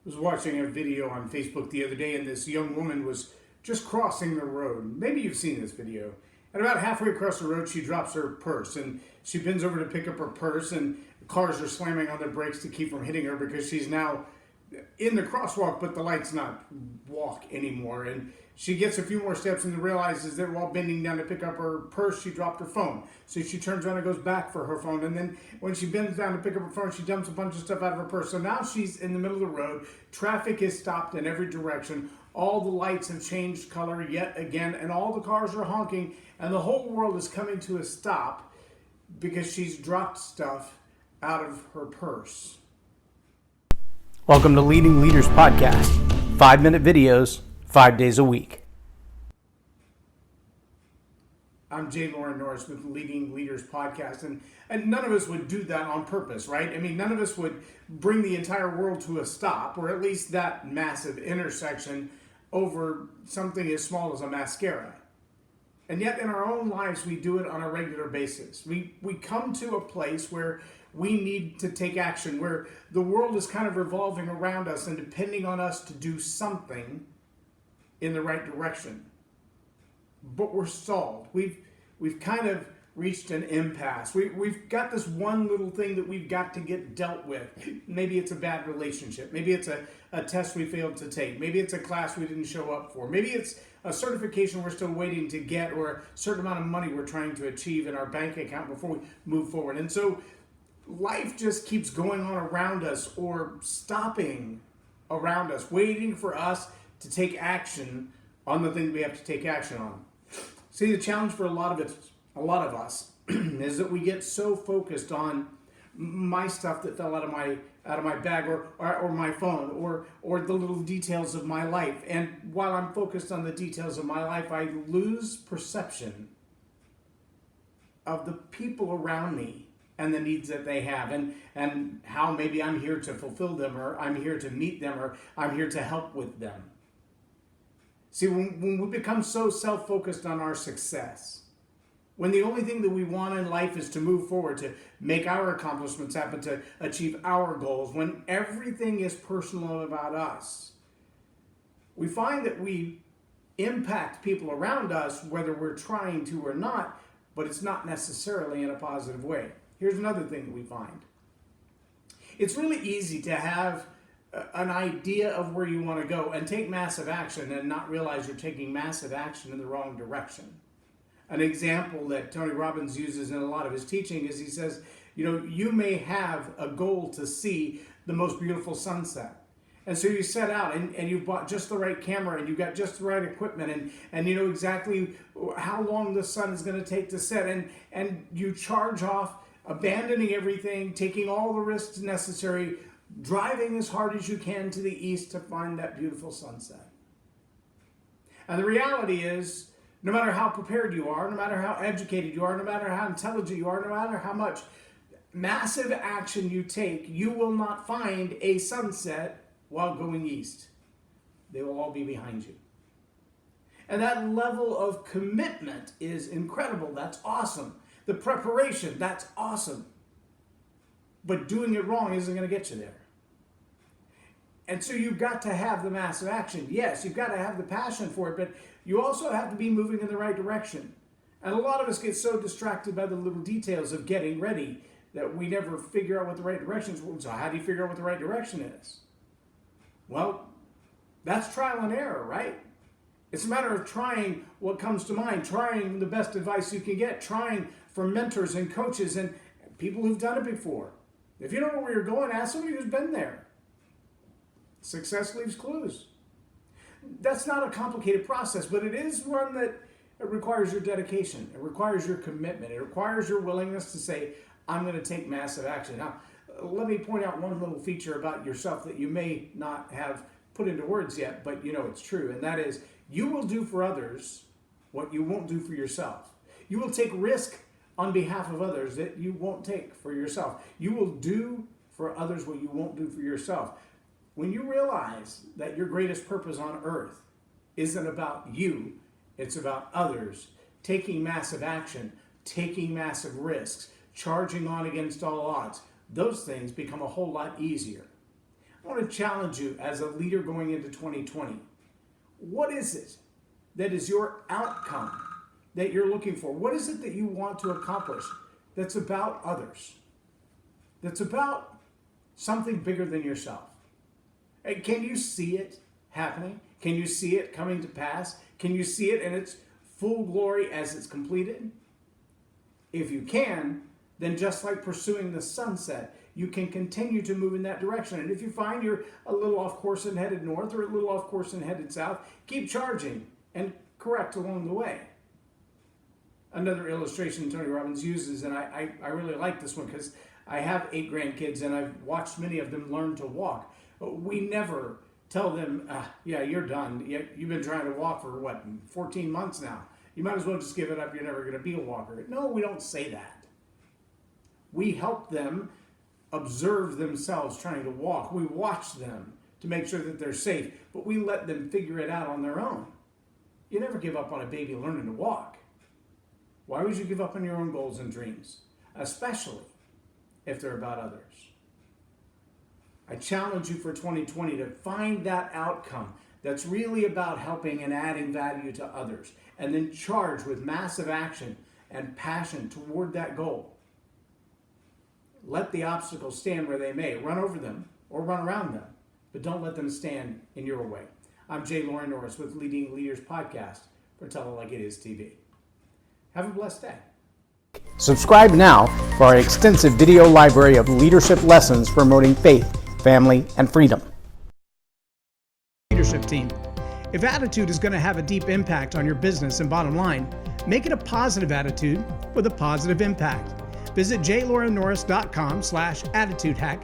Was watching a video on Facebook the other day, and this young woman was just crossing the road. Maybe you've seen this video. And about halfway across the road, she drops her purse, and she bends over to pick up her purse, and cars are slamming on their brakes to keep from hitting her because she's now in the crosswalk, but the light's not walk anymore. And she gets a few more steps and realizes that while bending down to pick up her purse, she dropped her phone. So she turns around and goes back for her phone. And then when she bends down to pick up her phone, she dumps a bunch of stuff out of her purse. So now she's in the middle of the road. Traffic is stopped in every direction. All the lights have changed color yet again, and all the cars are honking, and the whole world is coming to a stop because she's dropped stuff out of her purse. Welcome to Leading Leaders Podcast. 5-minute videos, 5 days a week. I'm Loren Norris with Leading Leaders Podcast, and none of us would do that on purpose, right? I mean, none of us would bring the entire world to a stop, or at least that massive intersection, over something as small as a mascara. And yet in our own lives, we do it on a regular basis. We come to a place where we need to take action, where the world is kind of revolving around us and depending on us to do something in the right direction. But we're stalled. We've kind of reached an impasse. We've got this one little thing that we've got to get dealt with. Maybe it's a bad relationship. Maybe it's a test we failed to take. Maybe it's a class we didn't show up for. Maybe it's a certification we're still waiting to get, or a certain amount of money we're trying to achieve in our bank account before we move forward. And so life just keeps going on around us, or stopping around us, waiting for us to take action on the thing we have to take action on. See, the challenge for a lot of us is that we get so focused on my stuff that fell out of my bag, or my phone, or the little details of my life. And while I'm focused on the details of my life, I lose perception of the people around me and the needs that they have, and how maybe I'm here to fulfill them, or I'm here to meet them, or I'm here to help with them. See, when we become so self-focused on our success, when the only thing that we want in life is to move forward, to make our accomplishments happen, to achieve our goals, when everything is personal about us, we find that we impact people around us, whether we're trying to or not, but it's not necessarily in a positive way. Here's another thing that we find. It's really easy to have an idea of where you want to go and take massive action and not realize you're taking massive action in the wrong direction. An example that Tony Robbins uses in a lot of his teaching is he says, you may have a goal to see the most beautiful sunset. And so you set out and you've bought just the right camera, and you've got just the right equipment, and you know exactly how long the sun is going to take to set, and you charge off, abandoning everything, taking all the risks necessary, driving as hard as you can to the east to find that beautiful sunset. And the reality is, no matter how prepared you are, no matter how educated you are, no matter how intelligent you are, no matter how much massive action you take, you will not find a sunset while going east. They will all be behind you. And that level of commitment is incredible. That's awesome. The preparation, that's awesome. But doing it wrong isn't going to get you there. And so you've got to have the massive action. Yes, you've got to have the passion for it, but you also have to be moving in the right direction. And a lot of us get so distracted by the little details of getting ready that we never figure out what the right direction is. So how do you figure out what the right direction is? Well, that's trial and error, right? It's a matter of trying what comes to mind, trying the best advice you can get, trying from mentors and coaches and people who've done it before. If you don't know where you're going, ask somebody who's been there. Success leaves clues. That's not a complicated process, but it is one that requires your dedication. It requires your commitment. It requires your willingness to say, I'm going to take massive action. Now, let me point out one little feature about yourself that you may not have put into words yet, but you know it's true, and that is, you will do for others what you won't do for yourself. You will take risk on behalf of others that you won't take for yourself. You will do for others what you won't do for yourself. When you realize that your greatest purpose on earth isn't about you, it's about others, taking massive action, taking massive risks, charging on against all odds, those things become a whole lot easier. I want to challenge you as a leader going into 2020. What is it that is your outcome that you're looking for? What is it that you want to accomplish that's about others? That's about something bigger than yourself? And can you see it happening? Can you see it coming to pass? Can you see it in its full glory as it's completed? If you can, then just like pursuing the sunset, you can continue to move in that direction. And if you find you're a little off course and headed north or a little off course and headed south, keep charging and correct along the way. Another illustration Tony Robbins uses, and I really like this one because I have 8 grandkids and I've watched many of them learn to walk. We never tell them, yeah, you're done. You've been trying to walk for 14 months now. You might as well just give it up. You're never going to be a walker. No, we don't say that. We help them observe themselves trying to walk. We watch them to make sure that they're safe, but we let them figure it out on their own. You never give up on a baby learning to walk. Why would you give up on your own goals and dreams, especially if they're about others? I challenge you for 2020 to find that outcome that's really about helping and adding value to others, and then charge with massive action and passion toward that goal. Let the obstacles stand where they may. Run over them or run around them, but don't let them stand in your way. I'm Loren Norris with Leading Leaders Podcast for Tell It Like It Is TV. Have a blessed day. Subscribe now for our extensive video library of leadership lessons promoting faith, family, and freedom. Leadership team. If attitude is going to have a deep impact on your business and bottom line, make it a positive attitude with a positive impact. Visit jlorennorris.com/attitudehack